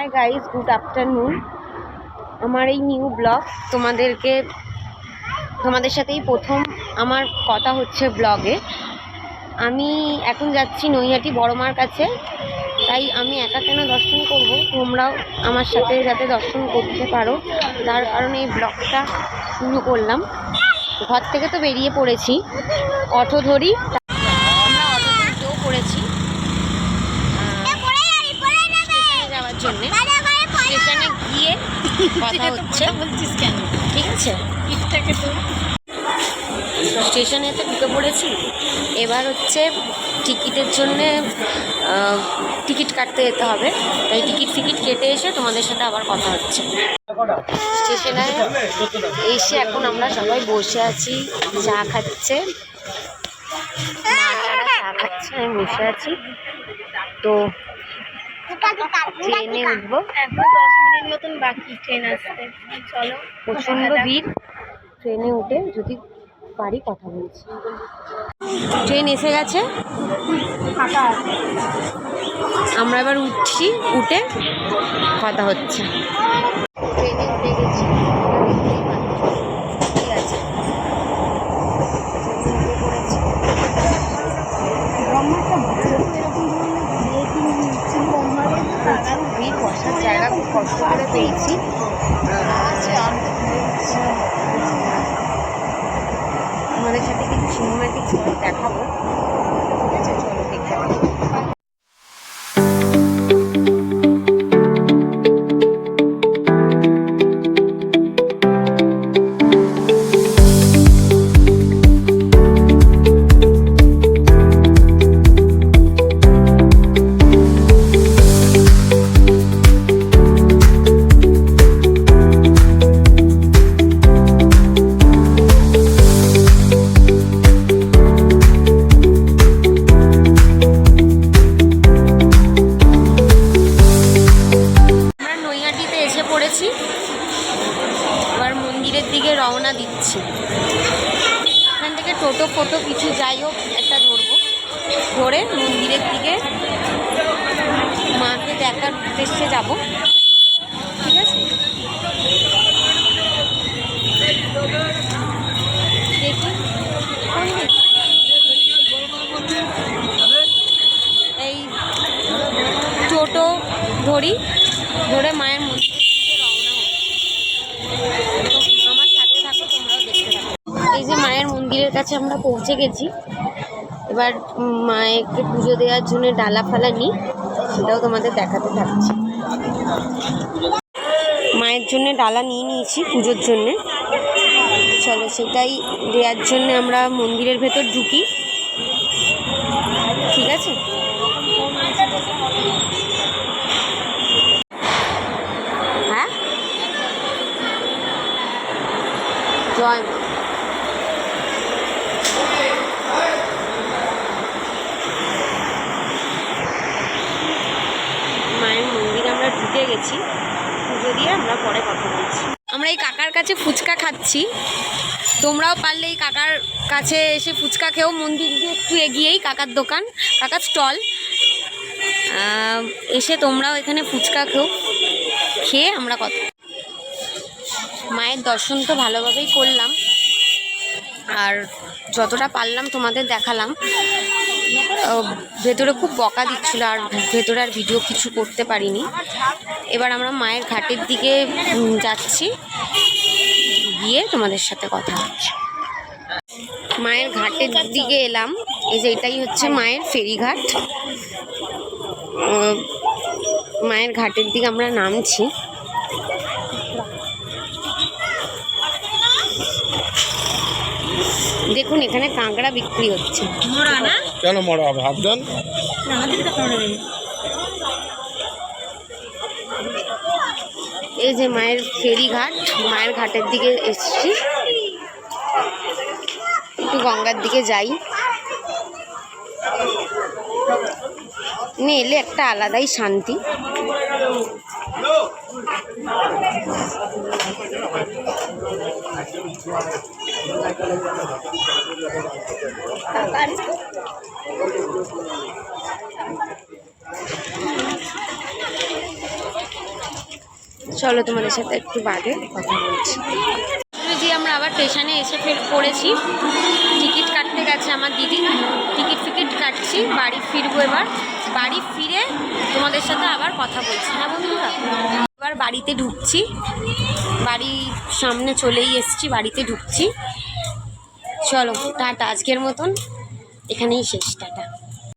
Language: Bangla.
Hi guys, good afternoon. আমার এই নিউ ব্লগ তোমাদের সাথেই প্রথম আমার কথা হচ্ছে ব্লগে। আমি এখন যাচ্ছি নৈহাটি বড় মার কাছে, তাই আমি একা কেন দর্শন করব, তোমরাও আমার সাথে যাতে দর্শন করতে পারো তার কারণে এই ব্লগটা শুরু করলাম। ঘর থেকে তো বেরিয়ে পড়েছি, অটো ধরি, আমরা অটো ধরতেও পড়েছি স্টেশনে যাওয়ার জন্যে। স্টেশনে গিয়ে কথা হচ্ছে, ঠিক আছে? স্টেশনে তো ঢুকে পড়েছি, এবার হচ্ছে টিকিটের জন্যে টিকিট কাটতে যেতে হবে, তাই টিকিট কেটে এসে তোমাদের সাথে আবার কথা হচ্ছে। স্টেশনে এসে এখন আমরা সবাই বসে আছি, চা খাচ্ছে, চা খাচ্ছে, আমি বসে আছি। তো ট্রেনে উঠবো, 10 মিনিট মতন বাকি ট্রেন আসতে। চলো, প্রচণ্ড ভিড়। ট্রেনে উঠে যদি পারি কথা বলছি। ট্রেন এসে গেছে, আমরা এবার উঠছি, উঠে কথা হচ্ছে। ট্রেনে উঠে গেছি, ঠিক আছে। ভিড়, বসার জায়গা খুব কষ্ট করে পেয়েছি। আমাদের সাথে কিছু সিনেম্যাটিক দেখাবো, ঠিক আছে? চলো দেখতে পাবো। এবার মন্দিরের দিকে রওনা দিচ্ছি। এখান থেকে টোটো ফোটো কিছু যাই হোক একটা ধরবো, ধরে মন্দিরের দিকে মাকে দেখার উদ্দেশ্যে যাব, ঠিক আছে? দেখি এই টোটো ধরি, ধরে মায়ের মন্দিরের দিকে রওনা হই। আমার সাথে থাকো, তোমরাও দেখতে থাকো। এই যে মায়ের মন্দিরের কাছে আমরা পৌঁছে গেছি। এবার মায়েরকে পুজো দেওয়ার জন্য ডালা ফালা নিই, সেটাও তোমাদের দেখাতে থাকছি। মায়ের জন্য ডালা নিয়ে নিয়েছি পুজোর জন্যে, চলো সেটাই দেওয়ার জন্য আমরা মন্দিরের ভেতর ঢুকি, ঠিক আছে? হ্যাঁ, জয় মা। মায়ের মন্দিরে আমরা ঢুকে গেছি, পুজো দিয়ে আমরা পরে কথা বলছি। আমরা এই কাকার কাছে ফুচকা খাচ্ছি, তোমরাও পারলে এই কাকার কাছে এসে ফুচকা খেয়েও। মন্দির দিয়ে একটু এগিয়েই কাকার দোকান, কাকার স্টল, এসে তোমরাও এখানে ফুচকা খেয়ে আমরা কথা। মায়ের দর্শন তো ভালোভাবেই করলাম, আর যতটা পারলাম তোমাদের দেখালাম। ভেতরে খুব বকা দিচ্ছিল, আর ভেতরে আর ভিডিও কিছু করতে পারিনি। এবার আমরা মায়ের ঘাটের দিকে যাচ্ছি, গিয়ে তোমাদের সাথে কথা হচ্ছে। মায়ের ঘাটের দিকে এলাম, এই যে এটাই হচ্ছে মায়ের ফেরিঘাট। মায়ের ঘাটের দিকে আমরা নামছি। দেখুন এখানে কাঁকড়া বিক্রি হচ্ছে। কেন মরা ভাব দেন? এই যে মায়ের ফেরিঘাট, মায়ের ঘাটের দিকে এসছি, একটু গঙ্গার দিকে যাই। এলে একটা আলাদাই শান্তি। চলো তোমাদের সাথে একটু বাদে কথা বলছি। যে আমরা আবার স্টেশনে এসে পড়েছি, টিকিট কাটতে গেছে আমার দিদি, টিকিট কাটছি, বাড়ি ফিরবো। এবার বাড়ি ফিরে তোমাদের সাথে আবার কথা বলছি। হ্যাঁ বন্ধুরা, এবার বাড়িতে ঢুকছি, বাড়ির সামনে চলেই এসছি, বাড়িতে ঢুকছি। চলো টাটা, আজকের মতন এখানেই শেষ, টাটা।